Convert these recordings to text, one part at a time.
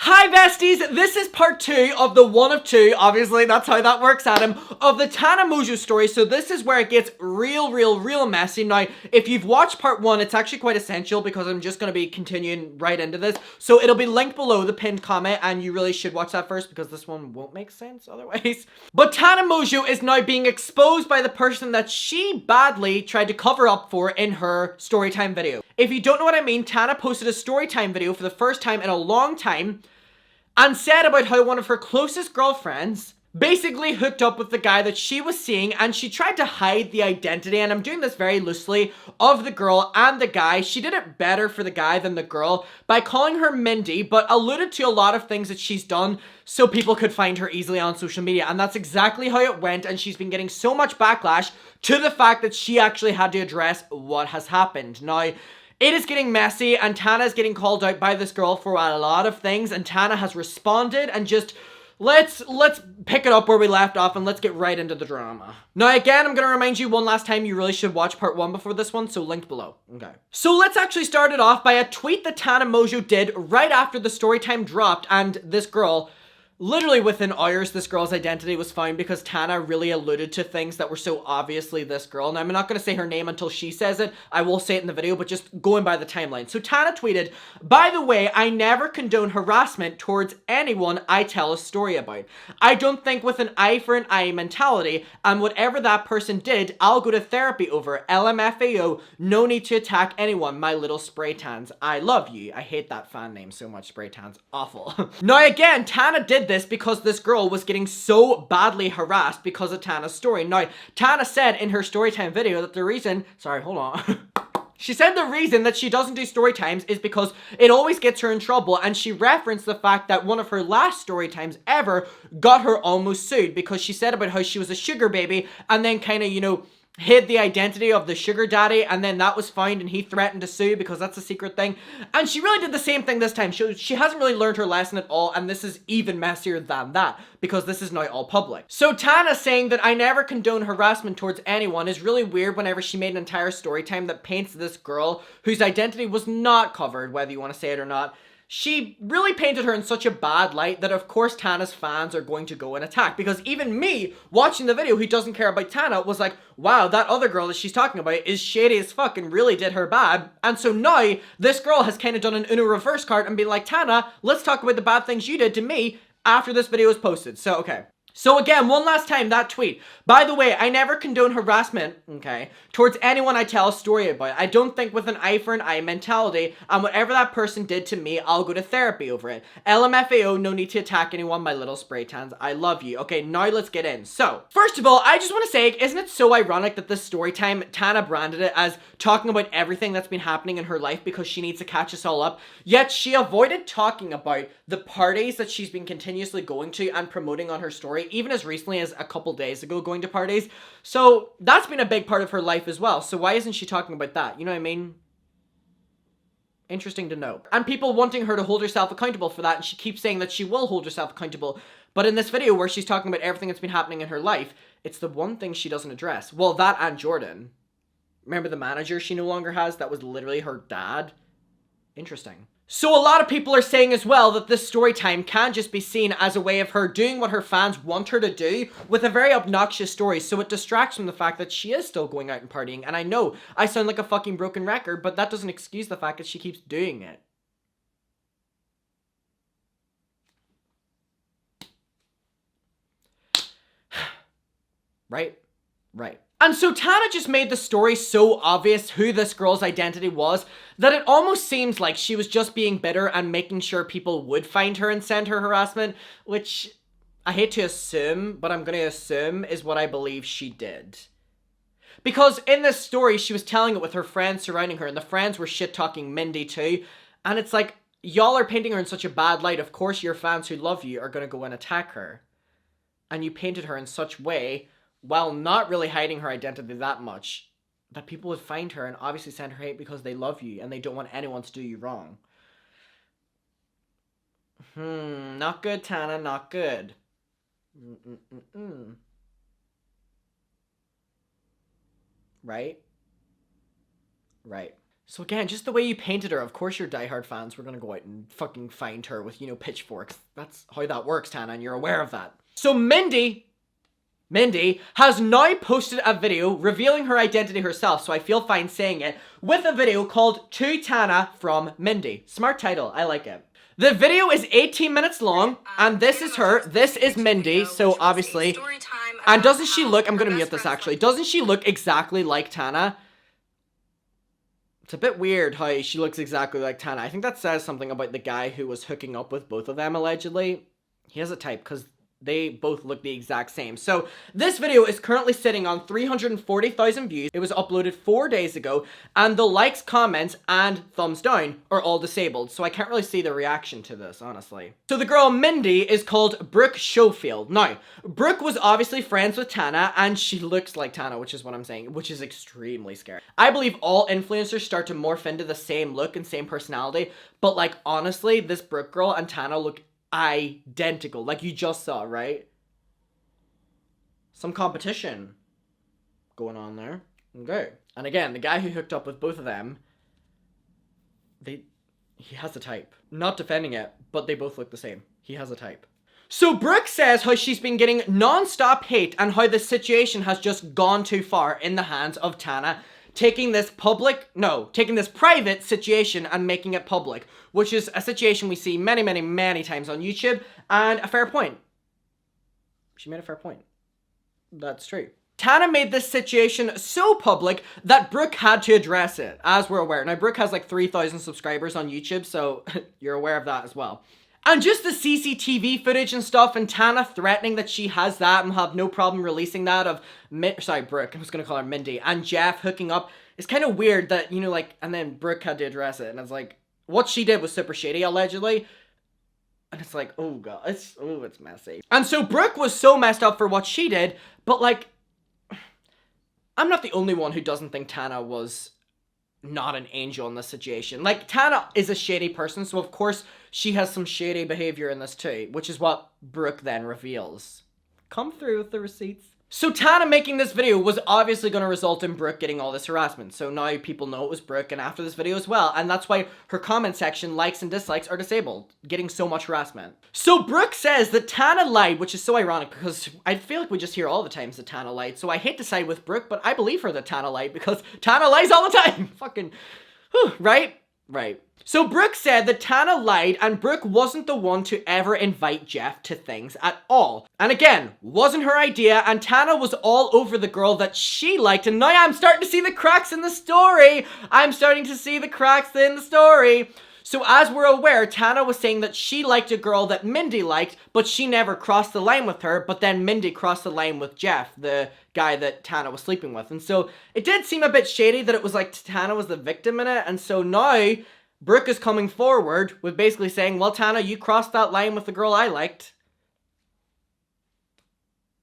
Hi besties, this is part 2 of the one of 2, obviously that's how that works, Adam, of the Tana Mongeau story. So this is where it gets real messy. Now, if you've watched part 1, it's actually quite essential because I'm just going to be continuing right into this. So it'll be linked below the pinned comment and you really should watch that first because this one won't make sense otherwise. But Tana Mongeau is now being exposed by the person that she badly tried to cover up for in her storytime video. If you don't know what I mean, Tana posted a storytime video for the first time in a long time and said about how one of her closest girlfriends basically hooked up with the guy that she was seeing, and she tried to hide the identity, and I'm doing this very loosely, of the girl and the guy. She did it better for the guy than the girl by calling her Mindy, but alluded to a lot of things that she's done so people could find her easily on social media, and that's exactly how it went, and she's been getting so much backlash to the fact that she actually had to address what has happened. Now, it is getting messy, and Tana is getting called out by this girl for a lot of things, and Tana has responded, and just let's pick it up where we left off and let's get right into the drama. Now again, I'm gonna remind you one last time, you really should watch part 1 before this one, so linked below. Okay. So let's actually start it off by a tweet that Tana Mongeau did right after the storytime dropped, and this girl, literally within hours, this girl's identity was found because Tana really alluded to things that were so obviously this girl. Now, I'm not going to say her name until she says it. I will say it in the video, but just going by the timeline. So Tana tweeted, "By the way, I never condone harassment towards anyone I tell a story about. I don't think with an eye for an eye mentality, and whatever that person did, I'll go to therapy over. LMFAO, no need to attack anyone, my little spray tans. I love you." I hate that fan name so much, spray tans. Awful. Now again, Tana did this because this girl was getting so badly harassed because of Tana's story. Now, Tana said in her storytime video that the reason, sorry, hold on. She said the reason that she doesn't do story times is because it always gets her in trouble, and she referenced the fact that one of her last story times ever got her almost sued because she said about how she was a sugar baby and then kind of, you know, hid the identity of the sugar daddy, and then that was found and he threatened to sue because that's a secret thing. And she really did the same thing this time. She hasn't really learned her lesson at all, and this is even messier than that because this is now all public. So Tana saying that I never condone harassment towards anyone is really weird whenever she made an entire story time that paints this girl whose identity was not covered, whether you want to say it or not. She really painted her in such a bad light that of course Tana's fans are going to go and attack, because even me watching the video who doesn't care about Tana was like, wow, that other girl that she's talking about is shady as fuck and really did her bad. And so now this girl has kind of done an Uno reverse card and been like, Tana, let's talk about the bad things you did to me after this video was posted. So okay. So again, one last time, that tweet. By the way, I never condone harassment, okay, towards anyone I tell a story about. I don't think with an eye for an eye mentality, and whatever that person did to me, I'll go to therapy over it. LMFAO, no need to attack anyone, my little spray tans. I love you. Okay, now let's get in. So, first of all, I just want to say, isn't it so ironic that this story time, Tana branded it as talking about everything that's been happening in her life because she needs to catch us all up, yet she avoided talking about the parties that she's been continuously going to and promoting on her story, even as recently as a couple days ago, going to parties. So that's been a big part of her life as well. So why isn't she talking about that? You know what I mean? Interesting to know. And people wanting her to hold herself accountable for that, and she keeps saying that she will hold herself accountable. But in this video where she's talking about everything that's been happening in her life, it's the one thing she doesn't address. Well, that and Jordan. Remember the manager she no longer has? That was literally her dad. Interesting. So a lot of people are saying as well that this story time can just be seen as a way of her doing what her fans want her to do with a very obnoxious story, so it distracts from the fact that she is still going out and partying. And I know I sound like a fucking broken record, but that doesn't excuse the fact that she keeps doing it. Right? Right. And so Tana just made the story so obvious who this girl's identity was that it almost seems like she was just being bitter and making sure people would find her and send her harassment, which I hate to assume, but I'm going to assume is what I believe she did. Because in this story, she was telling it with her friends surrounding her, and the friends were shit-talking Mindy too, and it's like, y'all are painting her in such a bad light, of course your fans who love you are going to go and attack her. And you painted her in such a way, while not really hiding her identity that much, that people would find her and obviously send her hate because they love you and they don't want anyone to do you wrong. Not good, Tana, not good. Right? Right. So again, just the way you painted her, of course your diehard fans were gonna go out and fucking find her with, you know, pitchforks. That's how that works, Tana, and you're aware of that. So Mindy has now posted a video revealing her identity herself, so I feel fine saying it, with a video called To Tana from Mindy. Smart title, I like it. The video is 18 minutes long, and this is her, this is Mindy, so obviously, and doesn't she look, I'm gonna mute this actually, doesn't she look exactly like Tana? It's a bit weird how she looks exactly like Tana. I think that says something about the guy who was hooking up with both of them, allegedly. He has a type, because they both look the exact same. So, this video is currently sitting on 340,000 views. It was uploaded 4 days ago, and the likes, comments, and thumbs down are all disabled, so I can't really see the reaction to this, honestly. So the girl Mindy is called Brooke Schofield. Now, Brooke was obviously friends with Tana, and she looks like Tana, which is what I'm saying, which is extremely scary. I believe all influencers start to morph into the same look and same personality, but like, honestly, this Brooke girl and Tana look identical, like you just saw, right? Some competition going on there. Okay. And again, the guy who hooked up with both of them, he has a type. Not defending it, but they both look the same. He has a type. So Brooke says how she's been getting non-stop hate and how the situation has just gone too far in the hands of Tana, taking this private situation and making it public, which is a situation we see many, many, many times on YouTube, and a fair point. She made a fair point. That's true. Tana made this situation so public that Brooke had to address it, as we're aware. Now, Brooke has like 3,000 subscribers on YouTube, so you're aware of that as well. And just the CCTV footage and stuff, and Tana threatening that she has that and have no problem releasing that of, Brooke, I was gonna call her Mindy, and Jeff hooking up. It's kind of weird that, you know, like, and then Brooke had to address it, and it's like, what she did was super shady, allegedly. And it's like, oh god, it's messy. And so Brooke was so messed up for what she did, but like, I'm not the only one who doesn't think Tana was not an angel in this situation. Like, Tana is a shady person, so of course she has some shady behavior in this too, which is what Brooke then reveals. Come through with the receipts. So Tana making this video was obviously going to result in Brooke getting all this harassment. So now people know it was Brooke, and after this video as well. And that's why her comment section, likes and dislikes, are disabled, getting so much harassment. So Brooke says that Tana lied, which is so ironic because I feel like we just hear all the times that Tana lied. So I hate to side with Brooke, but I believe her that Tana lied because Tana lies all the time. Fucking, whew, right? Right. So Brooke said that Tana lied and Brooke wasn't the one to ever invite Jeff to things at all. And again, wasn't her idea, and Tana was all over the girl that she liked, and now I'm starting to see the cracks in the story. So as we're aware, Tana was saying that she liked a girl that Mindy liked, but she never crossed the line with her, but then Mindy crossed the line with Jeff, the guy that Tana was sleeping with. And so it did seem a bit shady that it was like Tana was the victim in it, and so now Brooke is coming forward with basically saying, well, Tana, you crossed that line with the girl I liked.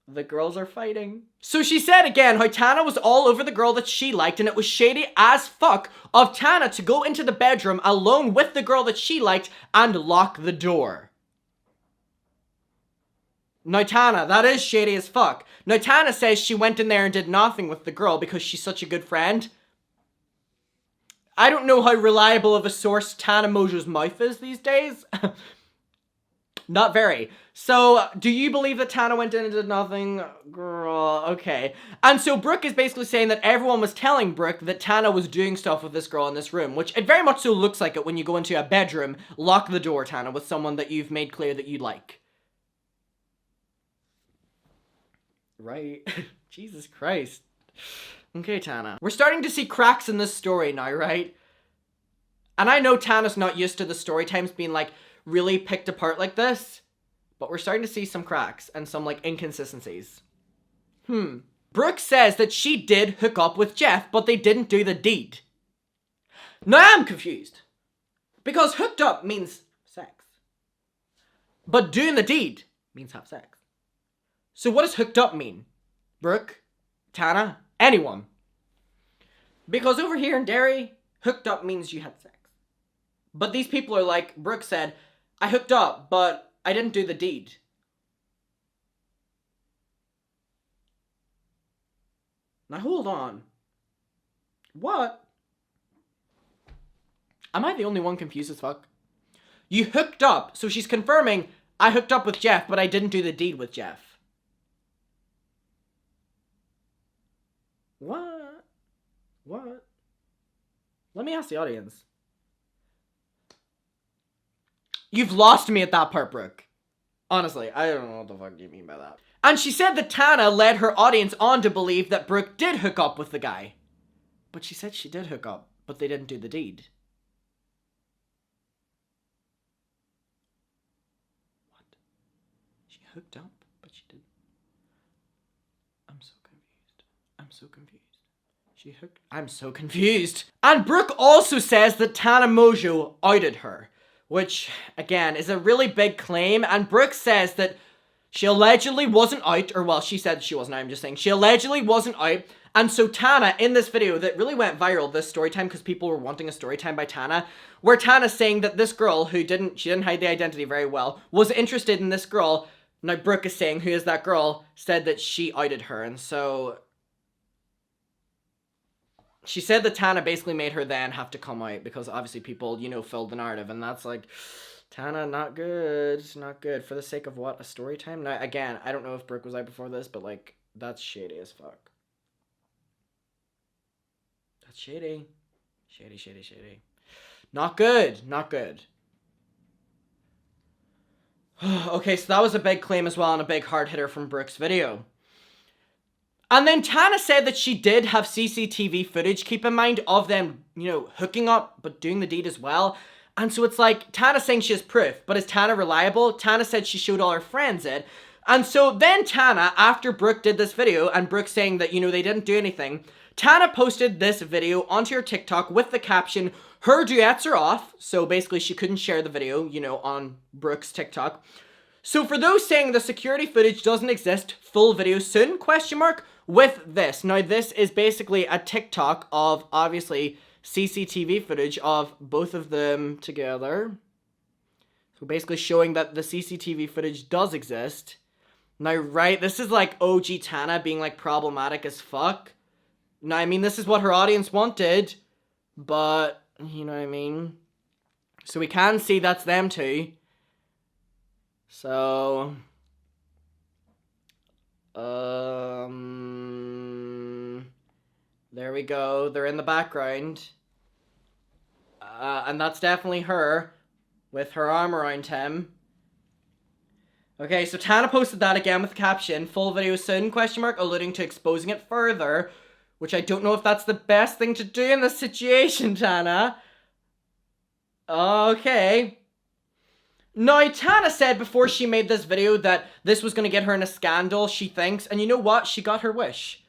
The girls are fighting. So she said again how Tana was all over the girl that she liked, and it was shady as fuck of Tana to go into the bedroom alone with the girl that she liked and lock the door. Now Tana, that is shady as fuck. Now Tana says she went in there and did nothing with the girl because she's such a good friend. I don't know how reliable of a source Tana Mongeau's mouth is these days. Not very. So, do you believe that Tana went in and did nothing? Girl, okay. And so Brooke is basically saying that everyone was telling Brooke that Tana was doing stuff with this girl in this room, which it very much so looks like it when you go into a bedroom, lock the door, Tana, with someone that you've made clear that you like. Right? Jesus Christ. Okay, Tana. We're starting to see cracks in this story now, right? And I know Tana's not used to the story times being, like, really picked apart like this, but we're starting to see some cracks and some, like, inconsistencies. Brooke says that she did hook up with Jeff, but they didn't do the deed. Now I'm confused. Because hooked up means sex. But doing the deed means have sex. So what does hooked up mean? Brooke? Tana? Anyone? Because over here in Derry, hooked up means you had sex. But these people are like, Brooke said, I hooked up, but I didn't do the deed. Now hold on. What? Am I the only one confused as fuck? You hooked up, so she's confirming, I hooked up with Jeff, but I didn't do the deed with Jeff. What? What? Let me ask the audience. You've lost me at that part, Brooke. Honestly, I don't know what the fuck you mean by that. And she said that Tana led her audience on to believe that Brooke did hook up with the guy. But she said she did hook up, but they didn't do the deed. What? She hooked up, but she didn't. I'm so confused. I'm so confused. I'm so confused. And Brooke also says that Tana Mongeau outed her, which, again, is a really big claim. And Brooke says that she allegedly wasn't out, or well, she said she wasn't out, I'm just saying. She allegedly wasn't out. And so Tana, in this video that really went viral, this story time, because people were wanting a story time by Tana, where Tana's saying that this girl, who didn't hide the identity very well, was interested in this girl. Now Brooke is saying, who is that girl, said that she outed her. And so she said that Tana basically made her then have to come out because obviously people, you know, filled the narrative. And that's like, Tana, not good. Not good. For the sake of what? A story time? Now, again, I don't know if Brooke was out before this, but like, that's shady as fuck. That's shady. Shady, shady, shady. Not good. Not good. Okay, so that was a big claim as well and a big hard hitter from Brooke's video. And then Tana said that she did have CCTV footage, keep in mind, of them, you know, hooking up, but doing the deed as well. And so it's like, Tana saying she has proof, but is Tana reliable? Tana said she showed all her friends it. And so then Tana, after Brooke did this video, and Brooke saying that, you know, they didn't do anything, Tana posted this video onto her TikTok with the caption, her duets are off. So basically she couldn't share the video, you know, on Brooke's TikTok. So for those saying the security footage doesn't exist, full video soon, question mark, with this. Now this is basically a TikTok of, obviously, CCTV footage of both of them together. So basically showing that the CCTV footage does exist. Now, right, this is like OG Tana being like problematic as fuck. Now, I mean, this is what her audience wanted, but, you know what I mean? So we can see that's them too. So, there we go. They're in the background. And that's definitely her with her arm around him. Okay, so Tana posted that again with the caption, full video soon, question mark, alluding to exposing it further, which I don't know if that's the best thing to do in this situation, Tana. Okay. Now, Tana said before she made this video that this was going to get her in a scandal, she thinks, and you know what? She got her wish.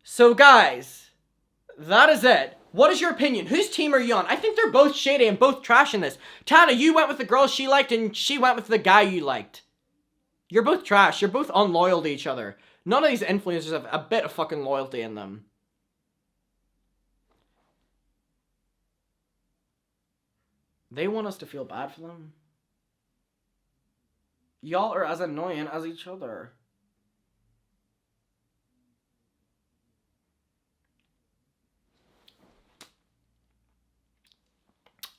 So, guys, that is it. What is your opinion? Whose team are you on? I think they're both shady and both trash in this. Tana, you went with the girl she liked and she went with the guy you liked. You're both trash. You're both unloyal to each other. None of these influencers have a bit of fucking loyalty in them. They want us to feel bad for them. Y'all are as annoying as each other.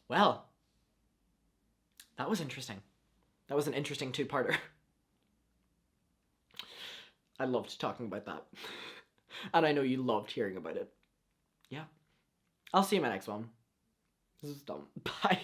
Well, that was interesting. That was an interesting two-parter. I loved talking about that. And I know you loved hearing about it. Yeah. I'll see you in my next one. This is dumb. Bye.